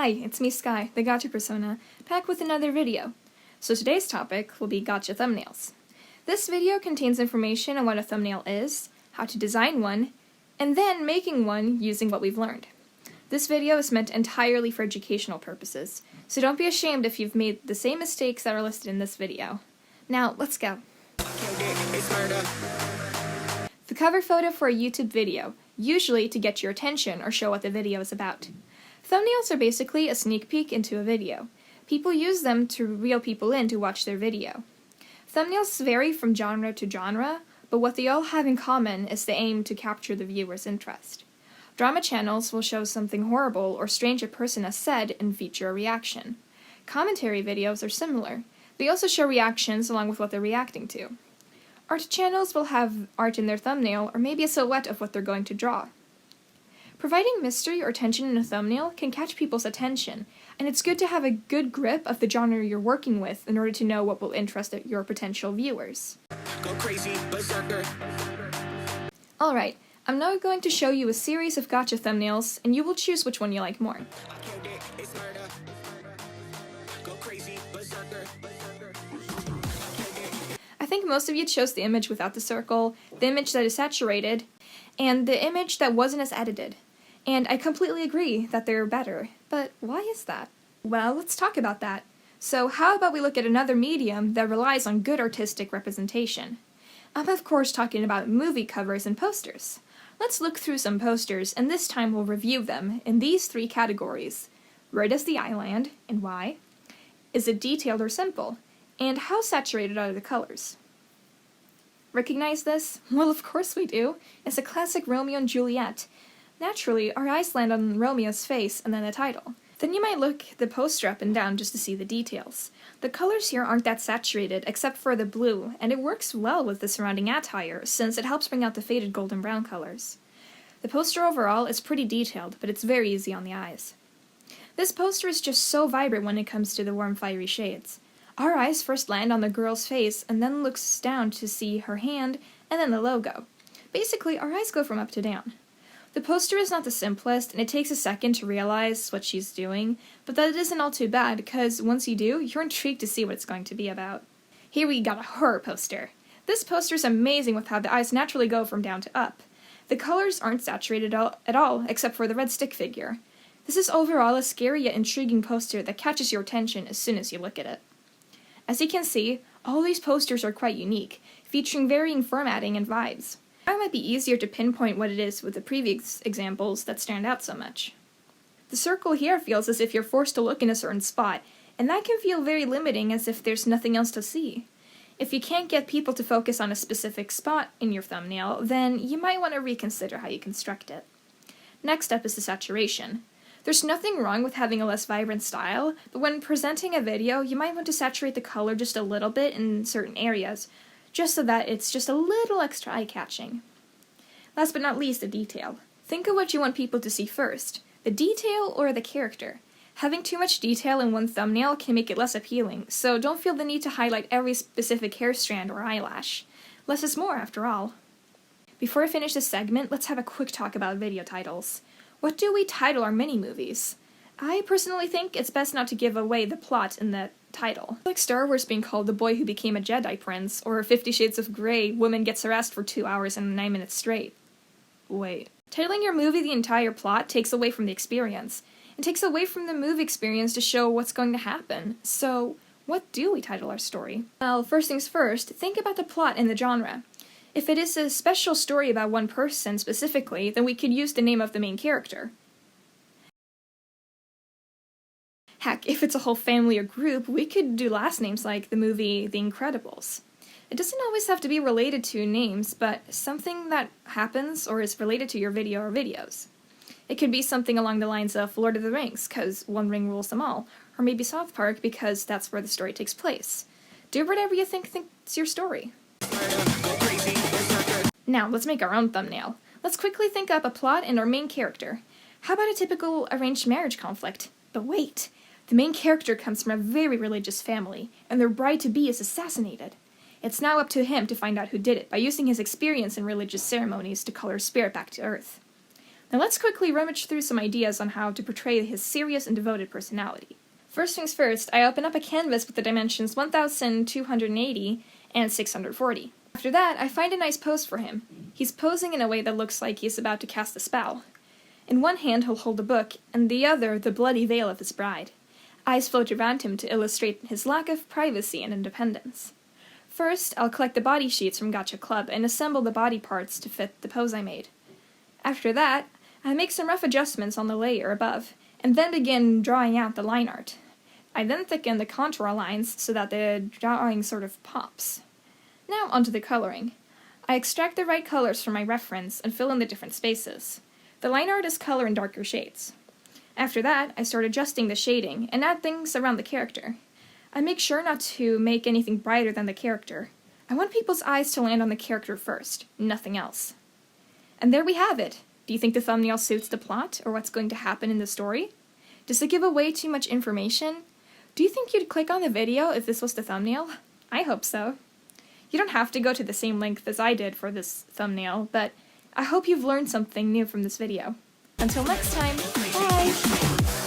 Hi, it's me Sky, the Gacha persona, back with another video. So today's topic will be Gacha thumbnails. This video contains information on what a thumbnail is, how to design one, and then making one using what we've learned. This video is meant entirely for educational purposes, so don't be ashamed if you've made the same mistakes that are listed in this video. Now, let's go. The cover photo for a YouTube video, usually to get your attention or show what the video is about. Thumbnails are basically a sneak peek into a video. People use them to reel people in to watch their video. Thumbnails vary from genre to genre, but what they all have in common is the aim to capture the viewer's interest. Drama channels will show something horrible or strange a person has said and feature a reaction. Commentary videos are similar. They also show reactions along with what they're reacting to. Art channels will have art in their thumbnail or maybe a silhouette of what they're going to draw. Providing mystery or tension in a thumbnail can catch people's attention, and it's good to have a good grip of the genre you're working with in order to know what will interest your potential viewers. Go crazy, berserker. Alright, I'm now going to show you a series of Gacha thumbnails, and you will choose which one you like more. I think most of you chose the image without the circle, the image that is saturated, and the image that wasn't as edited. And I completely agree that they're better, but why is that? Well, let's talk about that. So how about we look at another medium that relies on good artistic representation? I'm of course talking about movie covers and posters. Let's look through some posters, and this time we'll review them in these three categories. Where does the eye land, and why? Is it detailed or simple? And how saturated are the colors? Recognize this? Well, of course we do. It's a classic Romeo and Juliet. Naturally, our eyes land on Romeo's face and then the title. Then you might look the poster up and down just to see the details. The colors here aren't that saturated except for the blue, and it works well with the surrounding attire since it helps bring out the faded golden brown colors. The poster overall is pretty detailed, but it's very easy on the eyes. This poster is just so vibrant when it comes to the warm fiery shades. Our eyes first land on the girl's face and then looks down to see her hand and then the logo. Basically, our eyes go from up to down. The poster is not the simplest, and it takes a second to realize what she's doing, but that isn't all too bad, because once you do, you're intrigued to see what it's going to be about. Here we got a horror poster. This poster is amazing with how the eyes naturally go from down to up. The colors aren't saturated at all, except for the red stick figure. This is overall a scary yet intriguing poster that catches your attention as soon as you look at it. As you can see, all these posters are quite unique, featuring varying formatting and vibes. It might be easier to pinpoint what it is with the previous examples that stand out so much. The circle here feels as if you're forced to look in a certain spot, and that can feel very limiting as if there's nothing else to see. If you can't get people to focus on a specific spot in your thumbnail, then you might want to reconsider how you construct it. Next up is the saturation. There's nothing wrong with having a less vibrant style, but when presenting a video, you might want to saturate the color just a little bit in certain areas, just so that it's just a little extra eye-catching. Last but not least, the detail. Think of what you want people to see first, the detail or the character. Having too much detail in one thumbnail can make it less appealing, so don't feel the need to highlight every specific hair strand or eyelash. Less is more, after all. Before I finish this segment, let's have a quick talk about video titles. What do we title our mini-movies? I personally think it's best not to give away the plot in the title. Like Star Wars being called The Boy Who Became a Jedi Prince, or 50 Shades of Grey, woman gets harassed for 2 hours and 9 minutes straight. Wait. Titling your movie the entire plot takes away from the experience. It takes away from the movie experience to show what's going to happen. So, what do we title our story? Well, first things first, think about the plot and the genre. If it is a special story about one person specifically, then we could use the name of the main character. Heck, if it's a whole family or group, we could do last names like the movie The Incredibles. It doesn't always have to be related to names, but something that happens or is related to your video or videos. It could be something along the lines of Lord of the Rings, because one ring rules them all, or maybe South Park, because that's where the story takes place. Do whatever you think's your story. Now, let's make our own thumbnail. Let's quickly think up a plot and our main character. How about a typical arranged marriage conflict? But wait! The main character comes from a very religious family, and their bride-to-be is assassinated. It's now up to him to find out who did it by using his experience in religious ceremonies to call her spirit back to Earth. Now let's quickly rummage through some ideas on how to portray his serious and devoted personality. First things first, I open up a canvas with the dimensions 1280 and 640. After that, I find a nice pose for him. He's posing in a way that looks like he's about to cast a spell. In one hand he'll hold a book, and the other the bloody veil of his bride. Eyes float around him to illustrate his lack of privacy and independence. First, I'll collect the body sheets from Gacha Club and assemble the body parts to fit the pose I made. After that, I make some rough adjustments on the layer above, and then begin drawing out the line art. I then thicken the contour lines so that the drawing sort of pops. Now onto the coloring. I extract the right colors from my reference and fill in the different spaces. The line art is color in darker shades. After that, I start adjusting the shading and add things around the character. I make sure not to make anything brighter than the character. I want people's eyes to land on the character first, nothing else. And there we have it. Do you think the thumbnail suits the plot, or what's going to happen in the story? Does it give away too much information? Do you think you'd click on the video if this was the thumbnail? I hope so. You don't have to go to the same length as I did for this thumbnail, but I hope you've learned something new from this video. Until next time, bye!